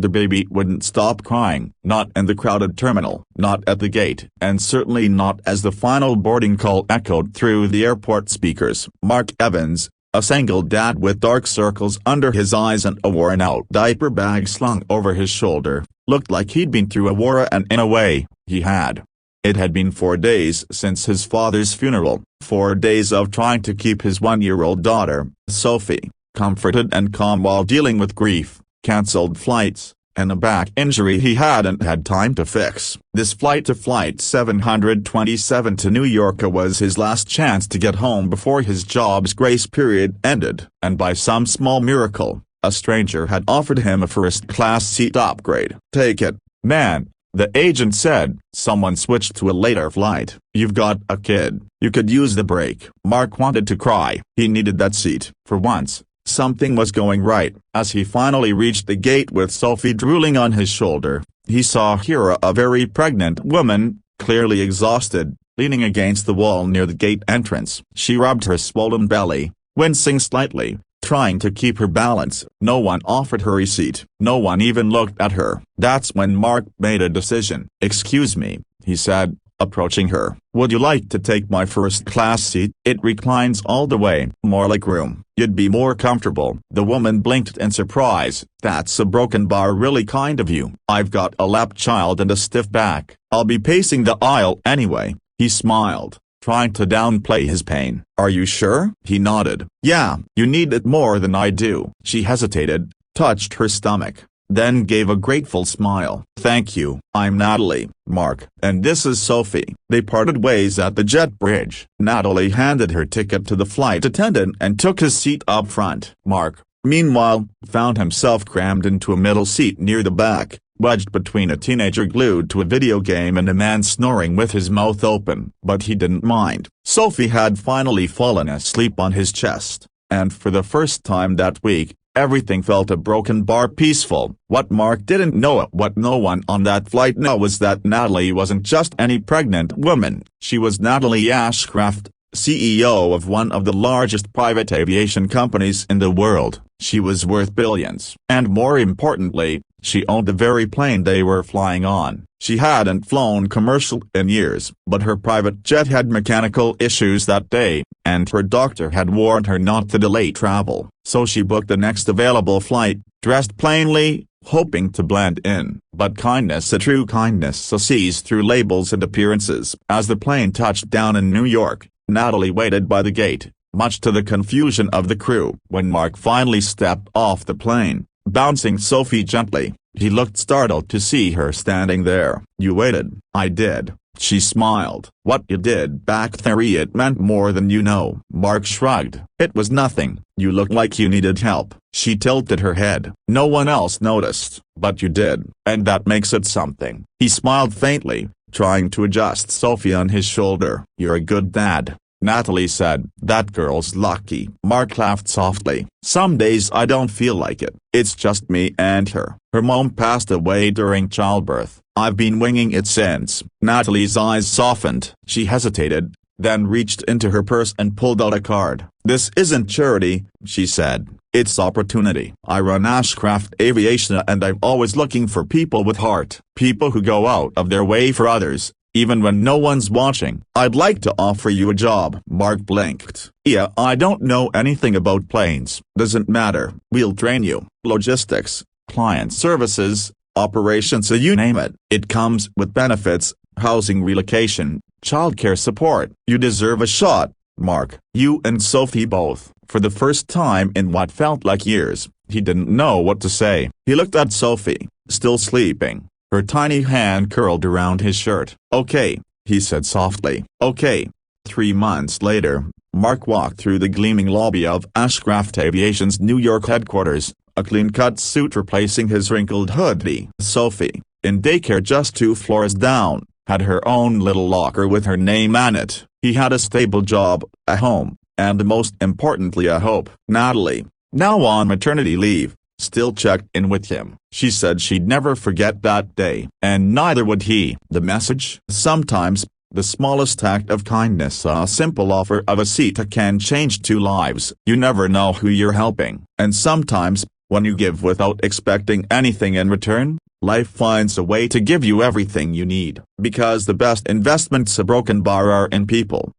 The baby wouldn't stop crying, not in the crowded terminal, not at the gate, and certainly not as the final boarding call echoed through the airport speakers. Mark Evans, a single dad with dark circles under his eyes and a worn-out diaper bag slung over his shoulder, looked like he'd been through a war, and in a way, he had. It had been 4 days since his father's funeral, 4 days of trying to keep his 1-year-old daughter, Sophie, comforted and calm while dealing with grief, cancelled flights, and a back injury he hadn't had time to fix. This flight to Flight 727 to New York was his last chance to get home before his job's grace period ended, and by some small miracle, a stranger had offered him a first-class seat upgrade. "Take it, man," the agent said. "Someone switched to a later flight. You've got a kid. You could use the break." Mark wanted to cry. He needed that seat. For once, something was going right. As he finally reached the gate with Sophie drooling on his shoulder, he saw Hira, a very pregnant woman, clearly exhausted, leaning against the wall near the gate entrance. She rubbed her swollen belly, wincing slightly, trying to keep her balance. No one offered her a seat. No one even looked at her. That's when Mark made a decision. "Excuse me," he said, approaching her. "Would you like to take my first-class seat? It reclines all the way, more like room. You'd be more comfortable." The woman blinked in surprise. "That's a broken bar. Really kind of you. I've got a lap child and a stiff back. I'll be pacing the aisle anyway." He smiled, trying to downplay his pain. "Are you sure?" He nodded. "Yeah, you need it more than I do." She hesitated, touched her stomach, then gave a grateful smile. "Thank you. I'm Natalie, Mark, and this is Sophie." They parted ways at the jet bridge. Natalie handed her ticket to the flight attendant and took his seat up front. Mark, meanwhile, found himself crammed into a middle seat near the back, wedged between a teenager glued to a video game and a man snoring with his mouth open. But he didn't mind. Sophie had finally fallen asleep on his chest, and for the first time that week, everything felt a broken bar peaceful. What Mark didn't know, what no one on that flight knew, was that Natalie wasn't just any pregnant woman. She was Natalie Ashcraft, CEO of one of the largest private aviation companies in the world. She was worth billions. And more importantly, she owned the very plane they were flying on. She hadn't flown commercial in years, but her private jet had mechanical issues that day, and her doctor had warned her not to delay travel. So she booked the next available flight, dressed plainly, hoping to blend in. But kindness, a true kindness, sees through labels and appearances. As the plane touched down in New York, Natalie waited by the gate, much to the confusion of the crew. When Mark finally stepped off the plane, bouncing Sophie gently, he looked startled to see her standing there. "You waited." "I did," she smiled. "What you did back there, it meant more than you know." Mark shrugged. "It was nothing. You looked like you needed help." She tilted her head. "No one else noticed, but you did, and that makes it something." He smiled faintly, trying to adjust Sophie on his shoulder. "You're a good dad," Natalie said. "That girl's lucky." Mark laughed softly. "Some days I don't feel like it. It's just me and her. Her mom passed away during childbirth. I've been winging it since." Natalie's eyes softened. She hesitated, then reached into her purse and pulled out a card. "This isn't charity," she said. "It's opportunity. I run Ashcraft Aviation, and I'm always looking for people with heart. People who go out of their way for others, even when no one's watching. I'd like to offer you a job." Mark blinked. "Yeah, I don't know anything about planes." "Doesn't matter. We'll train you. Logistics, client services, operations, so you name it. It comes with benefits, housing, relocation, childcare support." "You deserve a shot, Mark." You and Sophie both. For the first time in what felt like years, he didn't know what to say. He looked at Sophie, still sleeping, her tiny hand curled around his shirt. "Okay," he said softly. "Okay." 3 months later, Mark walked through the gleaming lobby of Ashcraft Aviation's New York headquarters, a clean-cut suit replacing his wrinkled hoodie. Sophie, in daycare just 2 floors down, had her own little locker with her name on it. He had a stable job, a home, and most importantly a hope. Natalie, now on maternity leave, still checked in with him. She said she'd never forget that day, and neither would he. The message? Sometimes, the smallest act of kindness, a simple offer of a seat, can change 2 lives. You never know who you're helping. And sometimes, When you give without expecting anything in return, life finds a way to give you everything you need. Because the best investments a broken bar are in people.